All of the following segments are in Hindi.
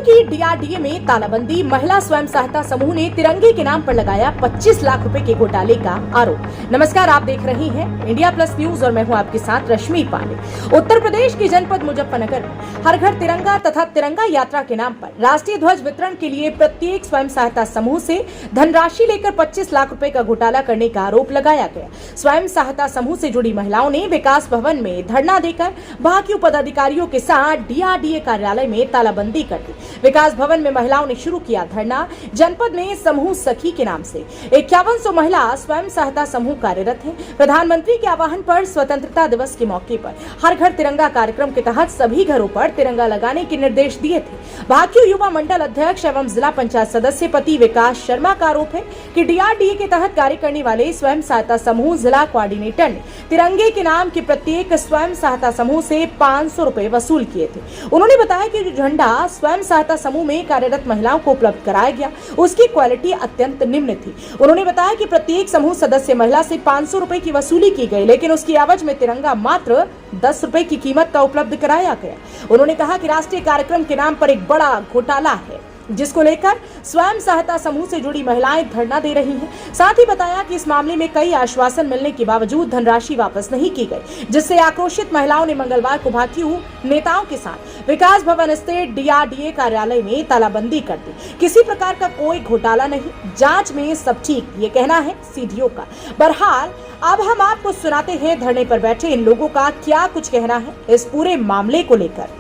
की डीआरडीए में तालाबंदी, महिला स्वयं सहायता समूह ने तिरंगे के नाम पर लगाया 25 लाख रुपए के घोटाले का आरोप। नमस्कार, आप देख रहे हैं इंडिया प्लस न्यूज और मैं हूं आपके साथ रश्मि पांडे। उत्तर प्रदेश के जनपद मुजफ्फरनगर में हर घर तिरंगा तथा तिरंगा यात्रा के नाम पर राष्ट्रीय ध्वज वितरण के लिए प्रत्येक स्वयं सहायता समूह से धनराशि लेकर 25 लाख रुपए का घोटाला करने का आरोप लगाया गया। स्वयं सहायता समूह से जुड़ी महिलाओं ने विकास भवन में धरना देकर बाकी पदाधिकारियों के साथ डीआरडीए कार्यालय में तालाबंदी कर दी। विकास भवन में महिलाओं ने शुरू किया धरना। जनपद में समूह सखी के नाम से 5100 महिला स्वयं सहायता समूह कार्यरत हैं। प्रधानमंत्री के आह्वान पर स्वतंत्रता दिवस के मौके पर हर घर तिरंगा कार्यक्रम के तहत सभी घरों पर तिरंगा लगाने के निर्देश दिए थे। भाकियू युवा मंडल अध्यक्ष एवं जिला पंचायत सदस्य पति विकास शर्मा का आरोप है कि डीआरडीए के तहत कार्य करने वाले स्वयं सहायता समूह जिला कोऑर्डिनेटर ने तिरंगे के नाम के प्रत्येक स्वयं सहायता समूह से 500 रुपए वसूल किए थे। उन्होंने बताया कि जो झंडा स्वयं सहायता समूह में कार्यरत महिलाओं को उपलब्ध कराया गया, उसकी क्वालिटी अत्यंत निम्न थी। उन्होंने बताया कि प्रत्येक समूह सदस्य महिला से 500 रुपए की वसूली की गई, लेकिन उसकी एवज में तिरंगा मात्र 10 रुपए की कीमत का उपलब्ध कराया गया। उन्होंने कहा कि राष्ट्रीय कार्यक्रम के नाम पर एक बड़ा घोटाला है, जिसको लेकर स्वयं सहायता समूह से जुड़ी महिलाएं धरना दे रही हैं। साथ ही बताया कि इस मामले में कई आश्वासन मिलने के बावजूद धनराशि वापस नहीं की गई, जिससे आक्रोशित महिलाओं ने मंगलवार को भाकियू नेताओं के साथ विकास भवन स्थित डीआरडीए कार्यालय में तालाबंदी कर दी। किसी प्रकार का कोई घोटाला नहीं, जांच में सब ठीक, ये कहना है सीडीओ का। बहरहाल अब हम आपको सुनाते हैं धरने पर बैठे इन लोगों का क्या कुछ कहना है इस पूरे मामले को लेकर।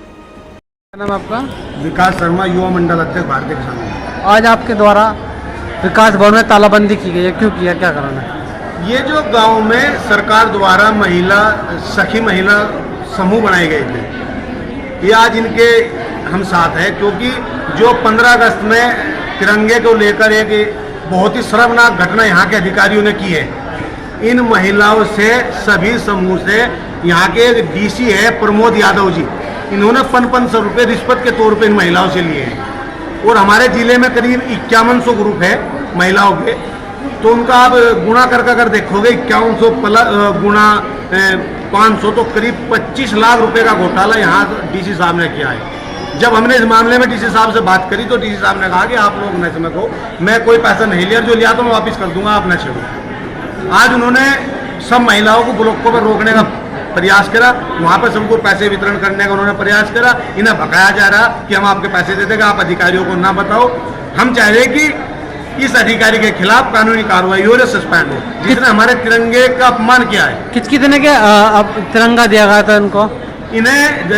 क्या नाम आपका? विकास शर्मा, युवा मंडल अध्यक्ष, भारतीय किसान यूनियन। आज आपके द्वारा विकास भवन में तालाबंदी की गई है, क्यों किया, क्या कारण है? ये जो गांव में सरकार द्वारा सखी महिला समूह बनाए गए थे, ये आज इनके हम साथ हैं, क्योंकि जो 15 अगस्त में तिरंगे को लेकर एक बहुत ही शर्मनाक घटना यहाँ के अधिकारियों ने की है। इन महिलाओं से, सभी समूह से, यहाँ के डीसी है प्रमोद यादव जी, इन्होंने 500 रुपये रिश्वत के तौर पे इन महिलाओं से लिए हैं। और हमारे जिले में करीब 5100 ग्रुप है महिलाओं के, तो उनका आप गुणा करके अगर देखोगे 5100 गुणा 500 तो करीब 25 लाख रुपए का घोटाला यहाँ डीसी साहब ने किया है। जब हमने इस मामले में डीसी साहब से बात करी तो डीसी साहब ने कहा कि आप लोग न समझो, मैं कोई पैसा नहीं लिया, जो लिया तो मैं वापस कर दूंगा, आप न छोड़ो। आज उन्होंने सब महिलाओं को ब्लॉकों पर रोकने का प्रयास करा, वहाँ पर सबको पैसे वितरण करने का उन्होंने प्रयास करा। इन्हें भगाया जा रहा कि हम आपके पैसे दे देंगे, आप अधिकारियों को ना बताओ। हम चाह रहे कि इस अधिकारी के खिलाफ कानूनी कार्रवाई हो, सस्पेंड हो, जिसने हमारे तिरंगे का अपमान किया है। कितने के तिरंगा दिया गया था इनको? इन्हें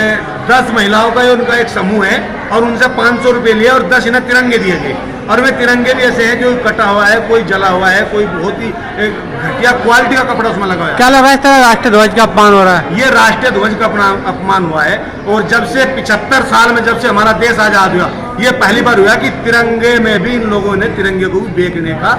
10 महिलाओं का उनका एक समूह है और उनसे 500 रुपये लिए और 10 इन्हें तिरंगे दिए गए। और वे तिरंगे भी ऐसे हैं जो कटा हुआ है, कोई जला हुआ है, कोई बहुत ही घटिया क्वालिटी का कपड़ा उसमें लगा हुआ है। क्या लगा है राष्ट्रीय ध्वज का अपमान हो रहा है? ये राष्ट्रीय ध्वज का अपमान हुआ है। और जब से 75 साल में जब से हमारा देश आजाद हुआ, ये पहली बार हुआ कि तिरंगे में भी इन लोगों ने तिरंगे को बेचने का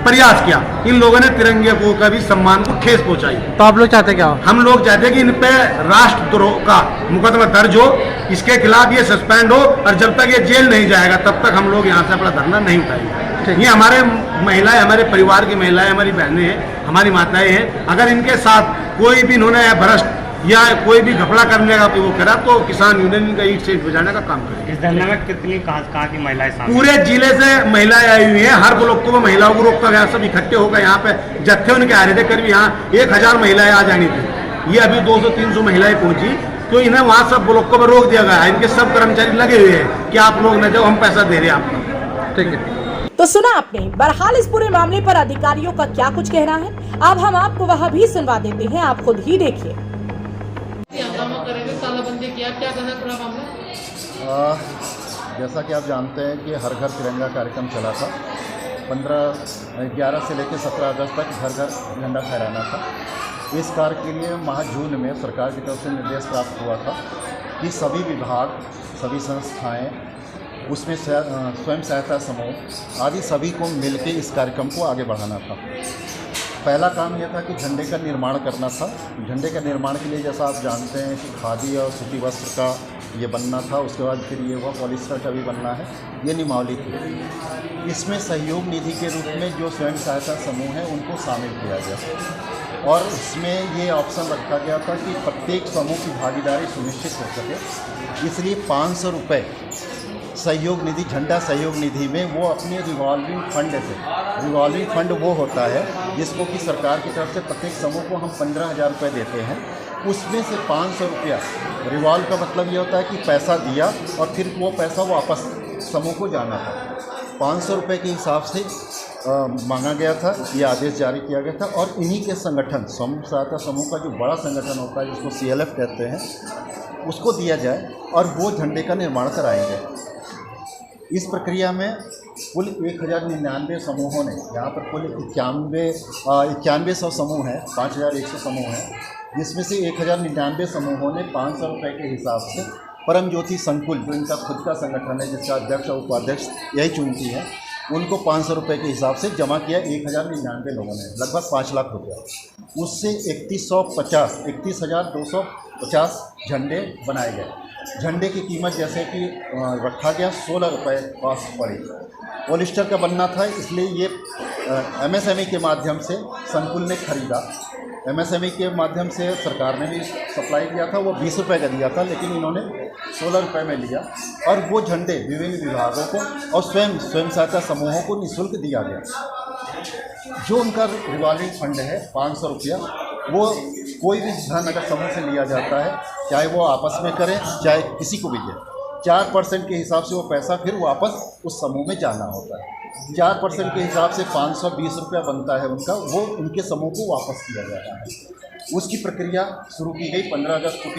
प्रयास किया। इन लोगों ने तिरंगे को का भी सम्मान को ठेस पहुंचाई। तो आप लोग चाहते क्या? हम लोग चाहते हैं कि इन पे राष्ट्रद्रोह का मुकदमा दर्ज हो, इसके खिलाफ ये सस्पेंड हो, और जब तक ये जेल नहीं जाएगा तब तक हम लोग यहाँ से अपना धरना नहीं उठाएंगे। ये हमारे महिलाएं, हमारे परिवार की महिलाएं, हमारी बहनें हैं, हमारी माताएं हैं। अगर इनके साथ कोई भी इन्होंने भ्रष्ट या कोई भी घपला करने का वो करा तो किसान यूनियन का ईट से बजाने का काम करेगा। इस धरने में कितनी कहाँ की महिलाएं शामिल? पूरे जिले से महिलाएं आई हुई हैं। हर ब्लॉक को महिलाओं को रोकता गया, सब इकट्ठे होकर यहाँ पे जत्थे उनके आ रहे थे। करीब यहाँ 1000 महिलाएं आ जानी थी, ये अभी 200-300 महिलाएं पहुंची, तो इन्हें वहाँ सब ब्लॉकों पर रोक दिया गया है। इनके सब कर्मचारी लगे हुए हैं कि आप लोग न जाओ, हम पैसा दे रहे हैं आपको। ठीक है, तो सुना आपने। बहरहाल इस पूरे मामले पर अधिकारियों का क्या कुछ कहना है, अब हम आपको वह भी सुनवा देते हैं, आप खुद ही देखिए। तालाबंदी किया, क्या कहना पूरा मामला? जैसा कि आप जानते हैं कि हर घर तिरंगा कार्यक्रम चला था। 11 से लेकर 17 अगस्त तक घर घर झंडा फहराना था। इस कार्य के लिए माह जून में सरकार की तरफ से निर्देश प्राप्त हुआ था कि सभी विभाग, सभी संस्थाएं, उसमें स्वयं सहायता समूह आदि सभी को मिलकर इस कार्यक्रम को आगे बढ़ाना था। पहला काम यह था कि झंडे का निर्माण करना था। झंडे का निर्माण के लिए जैसा आप जानते हैं कि खादी और सूती वस्त्र का ये बनना था, उसके बाद फिर ये हुआ पॉलिस्टर का भी बनना है, ये नियमावली थी। इसमें सहयोग निधि के रूप में जो स्वयं सहायता समूह है उनको शामिल किया गया और इसमें ये ऑप्शन रखा गया था कि प्रत्येक समूह की भागीदारी सुनिश्चित हो सके, इसलिए 500 रुपये सहयोग निधि, झंडा सहयोग निधि में वो अपने रिवॉल्विंग फंड से, रिवॉल्विंग फंड वो होता है जिसको कि सरकार की तरफ से प्रत्येक समूह को हम 15,000 रुपये देते हैं। उसमें से 500 रुपया रिवॉल्व का मतलब ये होता है कि पैसा दिया और फिर वो पैसा वापस समूह को जाना था। 500 रुपये के हिसाब से मांगा गया था, ये आदेश जारी किया गया था। और इन्हीं के संगठन, समूह सहायता समूह का जो बड़ा संगठन होता है जिसको CLF कहते हैं, उसको दिया जाए और वो झंडे का निर्माण कराएंगे। इस प्रक्रिया में कुल 1099 समूहों ने, यहाँ पर कुल 9100 समूह हैं, 5100 समूह हैं, जिसमें से 1099 समूहों ने 500 रुपये के हिसाब से परम ज्योति संकुल, जो इनका खुद का संगठन है जिसका अध्यक्ष और उपाध्यक्ष यही चुनती है, उनको 500 रुपये के हिसाब से जमा किया 1099 लोगों ने, लगभग 5 लाख रुपया। उससे 31,250 झंडे बनाए गए। झंडे की कीमत जैसे कि रखा गया 16 रुपये कॉस्ट पड़ी। पॉलिस्टर का बनना था, इसलिए ये MSME के माध्यम से संकुल ने खरीदा। MSME के माध्यम से सरकार ने भी सप्लाई किया था, वो 20 रुपये का दिया था, लेकिन इन्होंने 16 रुपये में लिया और वो झंडे विभिन्न विभागों को और स्वयं सहायता समूहों को निःशुल्क दिया गया। जो उनका रिवॉल्विंग फंड है 500 रुपया, वो कोई भी धन अगर समूह से लिया जाता है, चाहे वो आपस में करें चाहे किसी को भी दे, 4% के हिसाब से वो पैसा फिर वापस उस समूह में जाना होता है। 4% के हिसाब से 520 रुपया बनता है उनका, वो उनके समूह को वापस किया जाता है। उसकी प्रक्रिया शुरू की गई 15 अगस्त को,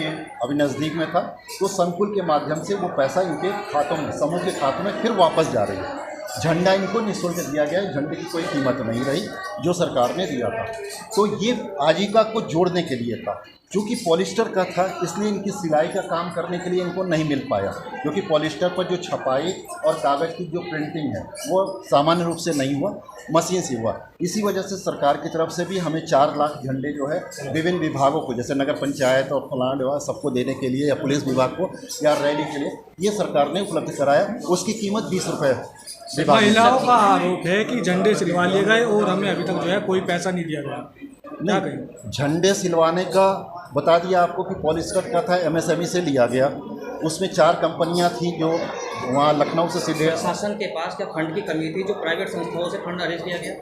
अभी नज़दीक में था, तो संकुल के माध्यम से वो पैसा इनके खातों में, समूह के खातों में फिर वापस जा रही है। झंडा इनको निःशुल्क दिया गया, झंडे की कोई कीमत नहीं रही जो सरकार ने दिया था। तो ये आजीविका को जोड़ने के लिए था। चूँकि पॉलिस्टर का था, इसलिए इनकी सिलाई का काम करने के लिए इनको नहीं मिल पाया, क्योंकि पॉलिस्टर पर जो छपाई और कागज़ की जो प्रिंटिंग है वो सामान्य रूप से नहीं हुआ, मशीन से हुआ। इसी वजह से सरकार की तरफ से भी हमें 4 लाख झंडे जो है विभिन्न विभागों को, जैसे नगर पंचायत और फलान सबको देने के लिए, या पुलिस विभाग को, या रैली के लिए, ये सरकार ने उपलब्ध कराया। उसकी कीमत 20 रुपये। महिलाओं का आरोप है कि झंडे सिलवा लिए गए और हमें अभी तक जो है कोई पैसा नहीं दिया गया। क्या कहें? झंडे सिलवाने का बता दिया आपको कि पॉलिस्टर का था, MSME से लिया गया। उसमें 4 कंपनियां थीं जो वहाँ लखनऊ से सीधे। शासन के पास क्या फंड की कमी थी जो प्राइवेट संस्थाओं से फंड अरेंज किया गया?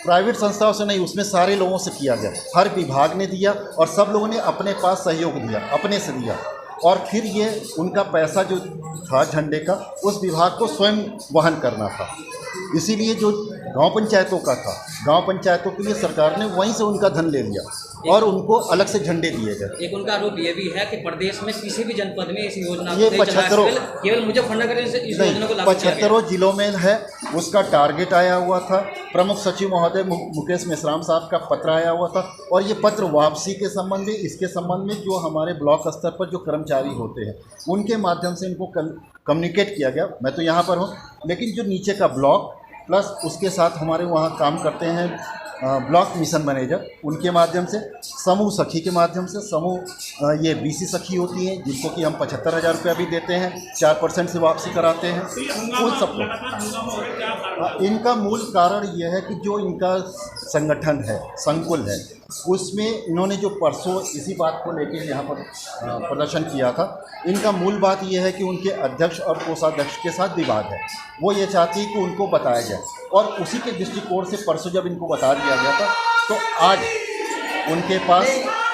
प्राइवेट संस्थाओं से नहीं, उसमें सारे लोगों से किया गया। हर विभाग ने दिया और सब लोगों ने अपने पास सहयोग दिया, अपने से दिया। और फिर ये उनका पैसा जो था झंडे का, उस विभाग को स्वयं वहन करना था। इसीलिए जो गांव पंचायतों का था, गांव पंचायतों के लिए सरकार ने वहीं से उनका धन ले लिया और उनको अलग से झंडे दिए गए। एक उनका आरोप ये भी है कि प्रदेश में किसी भी जनपद में इस योजना ये 75 केवल मुजफ्फरनगर से इस योजना को लागू किया गया। 75 जिलों में है। उसका टारगेट आया हुआ था। प्रमुख सचिव महोदय मुकेश मेश्राम साहब का पत्र आया हुआ था, और ये पत्र वापसी के संबंध में, इसके संबंध में जो हमारे ब्लॉक स्तर पर जो कर्मचारी होते हैं उनके माध्यम से इनको कम्युनिकेट किया गया। मैं तो यहाँ पर हूँ, लेकिन जो नीचे का ब्लॉक प्लस उसके साथ हमारे वहाँ काम करते हैं ब्लॉक मिशन मैनेजर, उनके माध्यम से, समूह सखी के माध्यम से, समूह ये BC सखी होती हैं जिनको कि हम 75,000 रुपया भी देते हैं, 4% से वापसी कराते हैं, उन सबको। इनका मूल कारण यह है कि जो इनका संगठन है, संकुल है, उसमें इन्होंने जो परसों इसी बात को लेकर यहाँ पर प्रदर्शन किया था, इनका मूल बात यह है कि उनके अध्यक्ष और कोषाध्यक्ष के साथ विवाद है। वो ये चाहती है कि उनको बताया जाए, और उसी के दृष्टिकोण से परसों जब इनको बता दिया गया था, तो आज उनके पास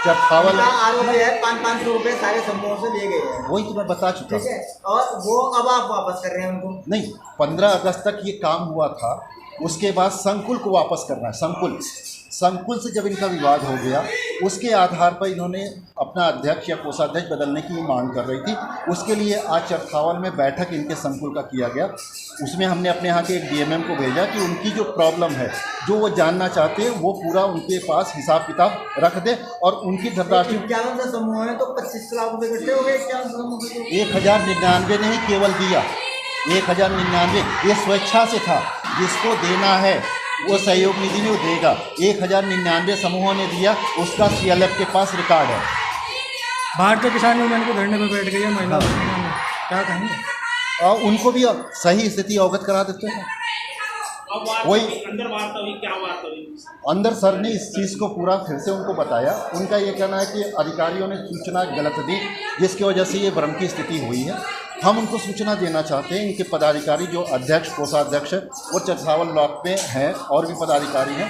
चरथावल आरोप है 500 रुपये सारे समूहों से लिए गए हैं। वही तो मैं बता चुका हूँ। और वो अब आप वापस कर रहे हैं उनको? नहीं, 15 अगस्त तक ये काम हुआ था, उसके बाद संकुल को वापस करना है। संकुल से जब इनका विवाद हो गया, उसके आधार पर इन्होंने अपना अध्यक्ष या कोषाध्यक्ष बदलने की मांग कर रही थी। उसके लिए आज चरथावल में बैठक इनके संकुल का किया गया। उसमें हमने अपने यहाँ के एक DMM को भेजा कि उनकी जो प्रॉब्लम है, जो वो जानना चाहते हैं, वो पूरा उनके पास हिसाब किताब रख दे, और उनकी धनराशि 51 समूह है तो 25 लाख रुपये इकट्ठे हो गए। 1099 ने ही केवल दिया, 1099 ये स्वेच्छा से था। जिसको देना है वो सहयोग निधि में वो देगा। 1099 समूहों ने दिया, उसका CLF के पास रिकॉर्ड है। भारतीय किसान यूनियन को धरने पर बैठ गई है महिला, क्या कहेंगे? और उनको भी सही स्थिति अवगत करा देते हैं। वही अंदर सर ने इस चीज़ को पूरा फिर से उनको बताया। उनका ये कहना है कि अधिकारियों ने सूचना गलत दी, जिसकी वजह से ये भ्रम की स्थिति हुई है। हम उनको सूचना देना चाहते हैं, इनके पदाधिकारी जो अध्यक्ष, कोषाध्यक्ष और चरसावल ब्लॉक में हैं और भी पदाधिकारी हैं,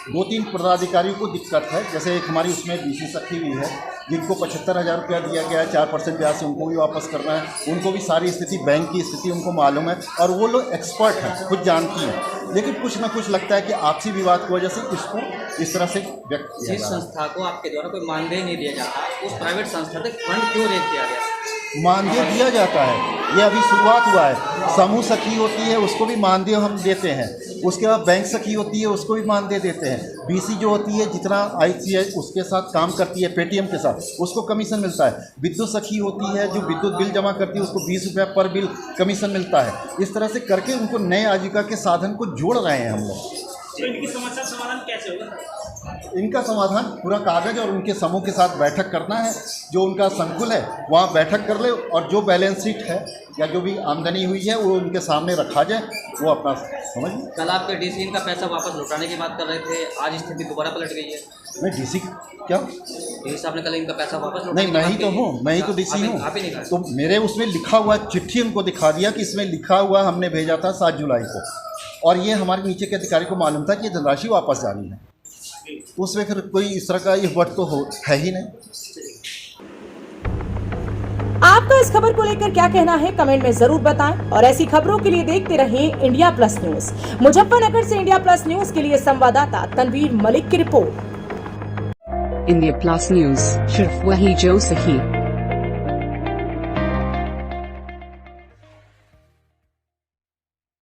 2-3 पदाधिकारियों को दिक्कत है। जैसे एक हमारी उसमें बीसी सखी भी है जिनको 75,000 रुपया दिया गया है, 4% ब्याज से उनको भी वापस करना है। उनको भी सारी स्थिति, बैंक की स्थिति उनको मालूम है और वो लोग एक्सपर्ट हैं, खुद जानती हैं, लेकिन कुछ ना कुछ लगता है कि आपसी विवाद की वजह से इसको इस तरह से व्यक्त किया जिस जा रहा है। संस्था को आपके द्वारा कोई मानदेय नहीं दिया जाता, उस प्राइवेट संस्था से फंड क्यों रेज किया गया? मानदेय दिया जाता है, ये अभी शुरुआत हुआ है। समूह सखी होती है उसको भी मानदेय हम देते हैं, उसके बाद बैंक सखी होती है उसको भी मानदेय देते हैं। बीसी जो होती है, जितना ICI उसके साथ काम करती है पेटीएम के साथ, उसको कमीशन मिलता है। विद्युत सखी होती है जो विद्युत बिल जमा करती है, उसको 20 रुपया पर बिल कमीशन मिलता है। इस तरह से करके उनको नए आजीविका के साधन को जोड़ रहे हैं हम लोग। तो इनकी समस्या समाधान कैसे होगा? इनका समाधान पूरा कागज और उनके समूह के साथ बैठक करना है, जो उनका संकुल है वहाँ बैठक कर ले और जो बैलेंस शीट है या जो भी आमदनी हुई है वो उनके सामने रखा जाए, वो अपना समझ। कल आपके डीसी इनका पैसा वापस लौटाने की बात कर रहे थे, आज स्थिति दोबारा पलट गई है। मैं डीसी क्या? डीसी साहब ने कल इनका पैसा वापस नहीं, मैं ही तो हूँ, मैं ही तो डीसी हूँ। आप ही नहीं कहा। तो मेरे उसमें लिखा हुआ चिट्ठी उनको दिखा दिया कि इसमें लिखा हुआ हमने भेजा था 7 जुलाई को, और ये हमारे नीचे के अधिकारी को मालूम था कि ये धनराशि वापस जानी है। उसमें फिर कोई इस तरह का ये वर्ड तो है ही नहीं। आपका इस खबर को लेकर क्या कहना है, कमेंट में जरूर बताएं और ऐसी खबरों के लिए देखते रहें इंडिया प्लस न्यूज। मुजफ्फरनगर से इंडिया प्लस न्यूज के लिए संवाददाता तनवीर मलिक की रिपोर्ट। इंडिया प्लस न्यूज, सिर्फ वही जो सही।